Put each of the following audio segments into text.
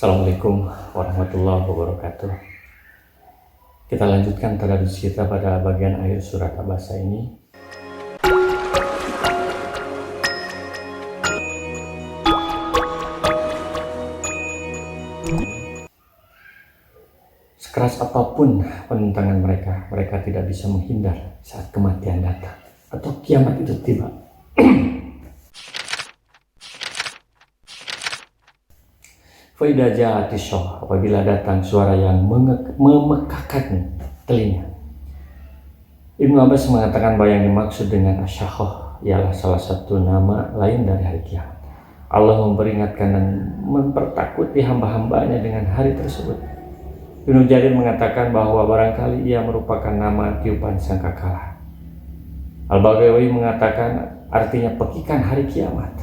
Assalamualaikum warahmatullahi wabarakatuh. Kita lanjutkan tadarus kita pada bagian akhir surat Abasa ini. Sekeras apapun penentangan mereka, mereka tidak bisa menghindar saat kematian datang atau kiamat itu tiba. Faidah ja'atishoh, apabila datang suara yang memekakan telinga. Ibnu Abbas mengatakan bahwa yang dimaksud dengan asyakhoh ialah salah satu nama lain dari hari kiamat. Allah memperingatkan dan mempertakuti hamba-hambanya dengan hari tersebut. Ibnu Jarir mengatakan bahwa barangkali ia merupakan nama tiupan sangkakala. Al-Baghawi mengatakan artinya pekikan hari kiamat,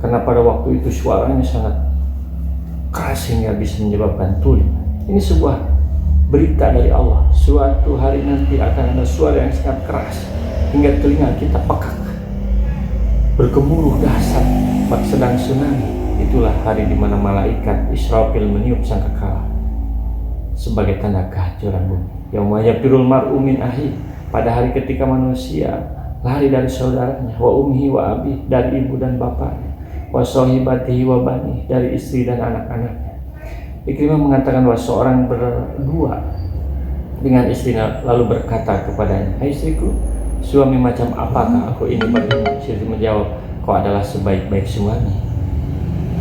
karena pada waktu itu suaranya sangat keras sehingga bisa menyebabkan tuli. Ini sebuah berita dari Allah. Suatu hari nanti akan ada suara yang sangat keras hingga telinga kita pekak, bergemuruh dahsyat bak sedang tsunami. Itulah hari di mana malaikat Israfil meniup sangkakala sebagai tanda kehancuran bumi. Yauma yafirul mar'u min akhi, pada hari ketika manusia lari dari saudaranya, wa ummihi wa abi, dari ibu dan bapaknya, wa sahibatihi wa bani, dari istri dan anak-anaknya. Ikrimah mengatakan bahwa seorang berdua dengan istrinya lalu berkata kepadanya, "Hai istriku, suami macam apakah aku ini bagimu?" Istri menjawab, "Kau adalah sebaik-baik suami,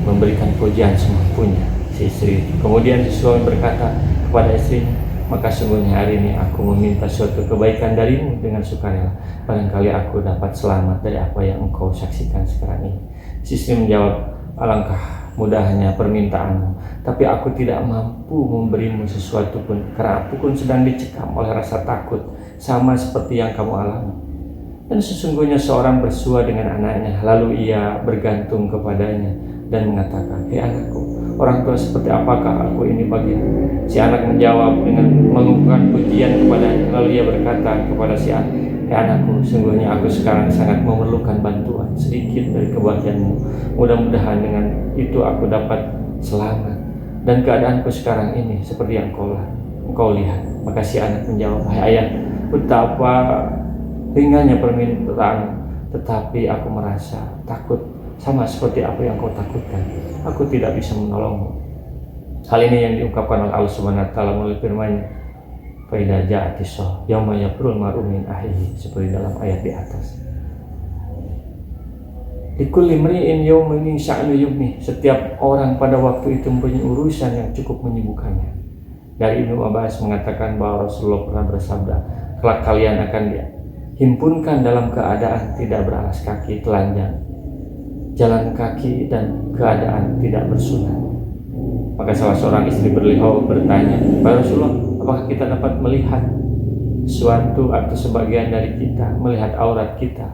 memberikan pujian semampunya." Si istri kemudian si suami berkata kepada istrinya, "Maka sungguhnya hari ini aku meminta suatu kebaikan darimu dengan sukarela. Barangkali aku dapat selamat dari apa yang engkau saksikan sekarang ini." Si istri menjawab, "Alangkah mudahnya permintaanmu, tapi aku tidak mampu memberimu sesuatu pun, karena aku pun sedang dicekam oleh rasa takut, sama seperti yang kamu alami." Dan sesungguhnya seorang bersua dengan anaknya, lalu ia bergantung kepadanya dan mengatakan, "Hei anakku, orang tua seperti apakah aku ini bagimu?" Si anak menjawab dengan mengumpulkan pujian kepadanya, lalu ia berkata kepada si anak, "Hei anakku, sungguhnya aku sekarang sangat memerlukan bantuan sedikit dari kebahagiaanmu. Mudah-mudahan dengan itu aku dapat selamat. Dan keadaanku sekarang ini seperti yang engkau lihat." Maka si anak menjawab, "Hai ayah, betapa ringannya permintaan, tetapi aku merasa takut sama seperti apa yang kau takutkan. Aku tidak bisa menolongmu." Hal ini yang diungkapkan oleh Allah Subhanahu wa taala melalui firman-Nya, "Fa idza ja'atis-shakhs yauma yafirul mar'u min akhihi," seperti dalam ayat di atas. Likulli imri'in yawma idhin sya'nu yughni, setiap orang pada waktu itu mempunyai urusan yang cukup menyibukkannya. Dari Ibnu Abbas mengatakan bahwa Rasulullah pernah bersabda, "Kelak kalian akan dihimpunkan dalam keadaan tidak beralas kaki, telanjang, jalan kaki dan keadaan tidak bersunat." Maka salah seorang istri beliau bertanya, "Wahai Rasulullah, apakah kita dapat melihat suatu atau sebagian dari kita, melihat aurat kita?"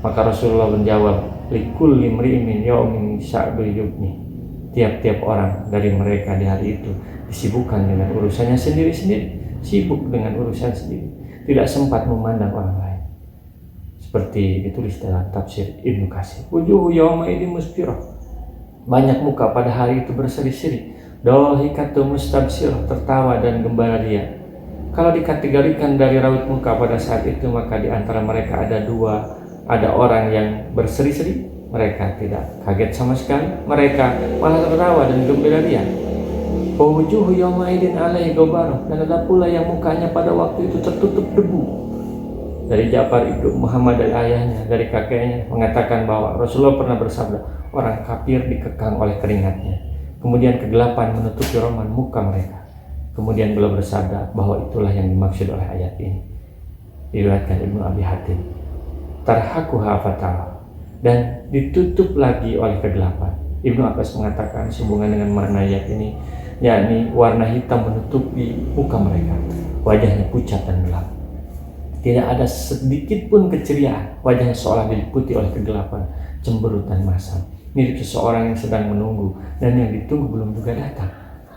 Maka Rasulullah menjawab, "Likulli imri'in min yawmin sya'nu yughni." Tiap-tiap orang dari mereka di hari itu disibukkan dengan urusannya sendiri-sendiri, sibuk dengan urusan sendiri, tidak sempat memandang orang lain. Seperti ditulis dalam tafsir Ibnu Katsir, "Wujuhu yawma idin musfirah." Banyak muka pada hari itu berseri-seri, "Dhahikatu mustabsirah," tertawa dan gembira dia. Kalau dikategorikan dari raut muka pada saat itu, maka di antara mereka ada orang yang berseri-seri, mereka tidak kaget sama sekali, mereka malah tertawa dan gembira dia. "Wa wujuhu yawma idin 'alaiha ghabarah," dan ada pula yang mukanya pada waktu itu tertutup debu. Dari Ja'far ibnu Muhammad dari ayahnya, dari kakeknya, mengatakan bahwa Rasulullah pernah bersabda, orang kafir dikekang oleh keringatnya, kemudian kegelapan menutupi roman muka mereka. Kemudian beliau bersabda bahwa itulah yang dimaksud oleh ayat ini. Diriwayatkan Ibnu Abi Hatim, "Tarhaquha fatara," dan ditutup lagi oleh kegelapan. Ibnu Abbas mengatakan sehubungan dengan makna ayat ini, yakni warna hitam menutupi muka mereka, wajahnya pucat dan gelap. Tidak ada sedikit pun keceriaan, wajahnya seolah diliputi oleh kegelapan, cemberut dan masam, mirip seseorang yang sedang menunggu dan yang ditunggu belum juga datang.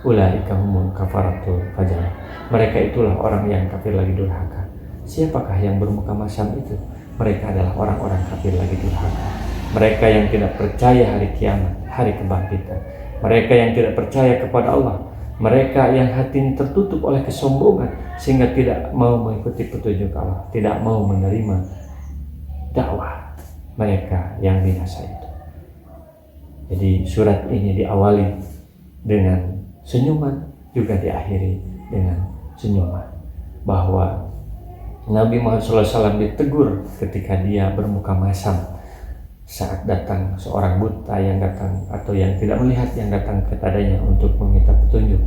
Ulaika humul kafaratul fajr, mereka itulah orang yang kafir lagi durhaka. Siapakah yang bermuka masam itu? Mereka adalah orang-orang kafir lagi durhaka. Mereka yang tidak percaya hari kiamat, hari kebangkitan. mereka yang tidak percaya kepada Allah, mereka yang hatinya tertutup oleh kesombongan sehingga tidak mau mengikuti petunjuk Allah, tidak mau menerima dakwah, mereka yang binasa itu. Jadi surat ini diawali dengan senyuman, juga diakhiri dengan senyuman, bahwa Nabi Muhammad SAW ditegur ketika dia bermuka masam saat datang seorang buta yang datang atau yang tidak melihat yang datang kepadanya untuk meminta petunjuk.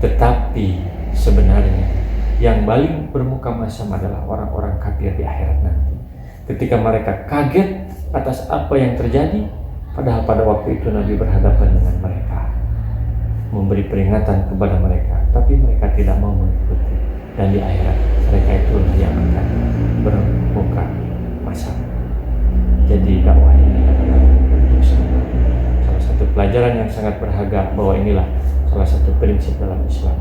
Tetapi sebenarnya yang paling bermuka masam adalah orang-orang kafir di akhirat nanti. Ketika mereka kaget atas apa yang terjadi, padahal pada waktu itu Nabi berhadapan dengan mereka, memberi peringatan kepada mereka, tapi mereka tidak mau mengikuti. Dan di akhirat mereka itu yang akan bermuka masam. Jadi dakwah ini adalah untuk semua. Salah satu pelajaran yang sangat berharga bahwa inilah salah satu prinsip dalam Islam,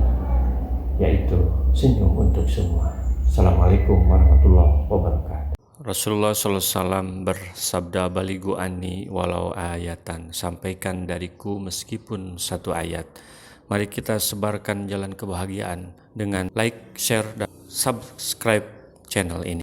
yaitu senyum untuk semua. Assalamualaikum warahmatullahi wabarakatuh. Rasulullah SAW bersabda, "Balighu anni walau ayatan." Sampaikan dariku meskipun satu ayat. Mari kita sebarkan jalan kebahagiaan dengan like, share, dan subscribe channel ini.